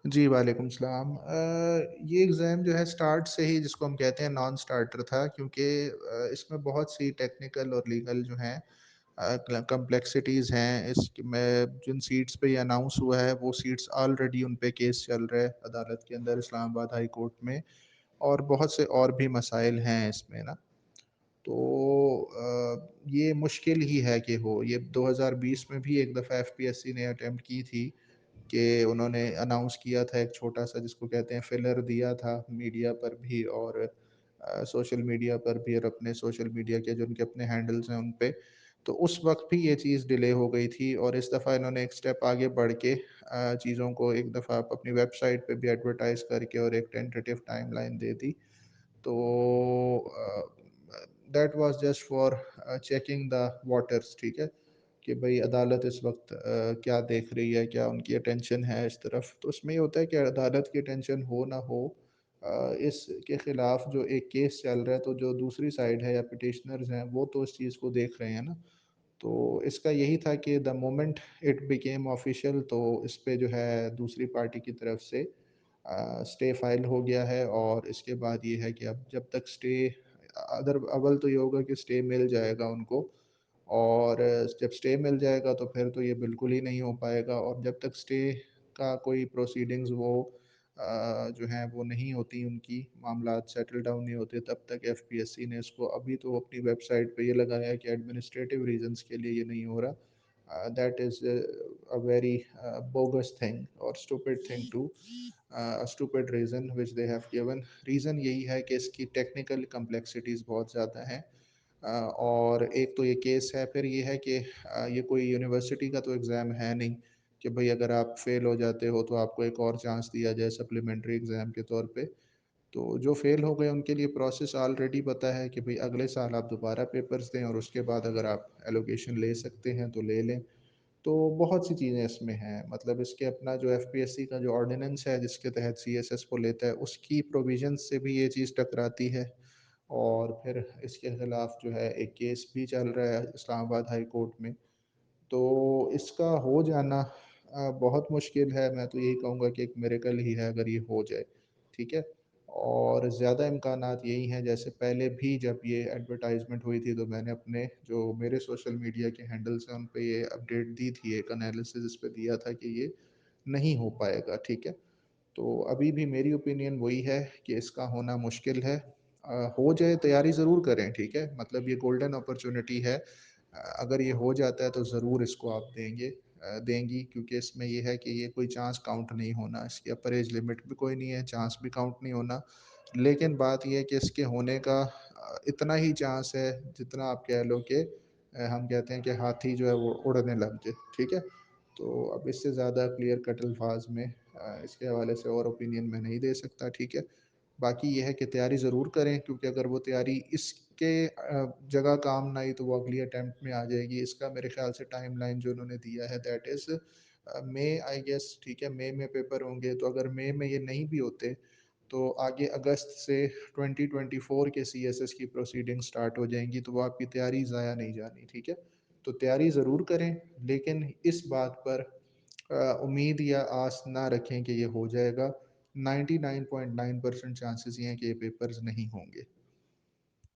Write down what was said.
जी, वालेकुम सलाम। ये एग्ज़ाम जो है स्टार्ट से ही जिसको हम कहते हैं नॉन स्टार्टर था, क्योंकि इसमें बहुत सी टेक्निकल और लीगल जो हैं कॉम्प्लेक्सिटीज़ हैं। इसमें जिन सीट्स पे ये अनाउंस हुआ है वो सीट्स ऑलरेडी उन पे केस चल रहा है अदालत के अंदर इस्लामाबाद हाई कोर्ट में, और बहुत से और भी मसाइल हैं इसमें ना। तो ये मुश्किल ही है कि हो। ये 2020 में भी एक दफ़ा एफपीएससी ने अटेम्प्ट की थी कि उन्होंने अनाउंस किया था, एक छोटा-सा जिसको कहते हैं फिलर दिया था मीडिया पर भी, और सोशल मीडिया पर भी, और अपने सोशल मीडिया के जो उनके अपने हैंडल्स हैं उन पे। तो उस वक़्त भी ये चीज़ डिले हो गई थी, और इस दफ़ा इन्होंने एक स्टेप आगे बढ़ के चीज़ों को एक दफ़ा अपनी वेबसाइट पे भी एडवर्टाइज़ करके और एक टेंटेटिव टाइमलाइन दे दी। तो that was just for checking the waters, ठीक है? कि भई अदालत इस वक़्त क्या देख रही है, क्या उनकी अटेंशन है इस तरफ। तो उसमें ये होता है कि अदालत की अटेंशन हो ना हो, इसके खिलाफ जो एक केस चल रहा है, तो जो दूसरी साइड है या पिटिशनर्स हैं, वो तो इस चीज़ को देख रहे हैं ना। तो इसका यही था कि the moment it became official, तो इस पे जो है दूसरी पार्टी की तरफ से स्टे फाइल हो गया है, और इसके बाद ये है कि अब जब तक स्टे अदर अव्वल तो ये होगा कि स्टे मिल जाएगा उनको, और जब स्टे मिल जाएगा तो फिर तो ये बिल्कुल ही नहीं हो पाएगा, और जब तक स्टे का कोई प्रोसीडिंग्स वो जो हैं वो नहीं होती, उनकी मामलात सेटल डाउन नहीं होते, तब तक एफपीएससी ने इसको अभी तो अपनी वेबसाइट पे ये लगाया है कि एडमिनिस्ट्रेटिव रीजंस के लिए ये नहीं हो रहा। That is a very bogus thing or stupid thing to a stupid reason which they have given। Reason यही है कि इसकी टेक्निकल कम्प्लेक्सिटीज़ बहुत ज़्यादा हैं। और एक तो ये केस है, फिर ये है कि ये कोई यूनिवर्सिटी का तो एग्ज़ाम है नहीं कि भई अगर आप फ़ेल हो जाते हो तो आपको एक और चांस दिया जाए सप्लीमेंट्री एग्ज़ाम के तौर पे। तो जो फ़ेल हो गए उनके लिए प्रोसेस ऑलरेडी पता है कि भई अगले साल आप दोबारा पेपर्स दें, और उसके बाद अगर आप एलोकेशन ले सकते हैं तो ले लें। तो बहुत सी चीज़ें इसमें हैं, मतलब इसके अपना जो एफपीएससी का जो ऑर्डिनेंस है जिसके तहत सीएसएस को लेता है, उसकी प्रोविज़न्स से भी ये चीज़ टकराती है। और फिर इसके खिलाफ जो है एक केस भी चल रहा है इस्लामाबाद हाई कोर्ट में। तो इसका हो जाना बहुत मुश्किल है, मैं तो यही कहूँगा कि एक मिरेकल ही है अगर ये हो जाए, ठीक है? और ज़्यादा इम्कानात यही हैं, जैसे पहले भी जब ये एडवर्टाइज़मेंट हुई थी तो मैंने अपने जो मेरे सोशल मीडिया के हैंडल्स हैं उन पे ये अपडेट दी थी, एक एनालिसिस इस पे दिया था कि ये नहीं हो पाएगा, ठीक है? तो अभी भी मेरी ओपिनियन वही है कि इसका होना मुश्किल है। हो जाए तैयारी ज़रूर करें, ठीक है? मतलब ये गोल्डन अपॉर्च्युनिटी है। अगर ये हो जाता है तो ज़रूर इसको आप देंगी, क्योंकि इसमें ये है कि ये कोई चांस काउंट नहीं होना, इसकी अपर एज लिमिट भी कोई नहीं है, चांस भी काउंट नहीं होना। लेकिन बात ये है कि इसके होने का इतना ही चांस है जितना आप कह लो कि हम कहते हैं कि हाथी जो है वो उड़ने लग जाए, ठीक है? तो अब इससे ज़्यादा क्लियर कट अल्फाज़ में इसके हवाले से और ओपिनियन मैं नहीं दे सकता, ठीक है? बाकी ये है कि तैयारी ज़रूर करें, क्योंकि अगर वो तैयारी इसके जगह काम ना आई तो वो अगली अटेम्प्ट में आ जाएगी। इसका मेरे ख़्याल से टाइमलाइन जो उन्होंने दिया है that is May I guess, ठीक है? मई में पेपर होंगे, तो अगर मई में ये नहीं भी होते तो आगे अगस्त से 2024 के सीएसएस की प्रोसीडिंग स्टार्ट हो जाएँगी, तो वो आपकी तैयारी ज़ाया नहीं जानी, ठीक है? तो तैयारी ज़रूर करें, लेकिन इस बात पर उम्मीद या आस ना रखें कि ये हो जाएगा। 99.9% चांसेस ये हैं कि ये पेपर्स नहीं होंगे।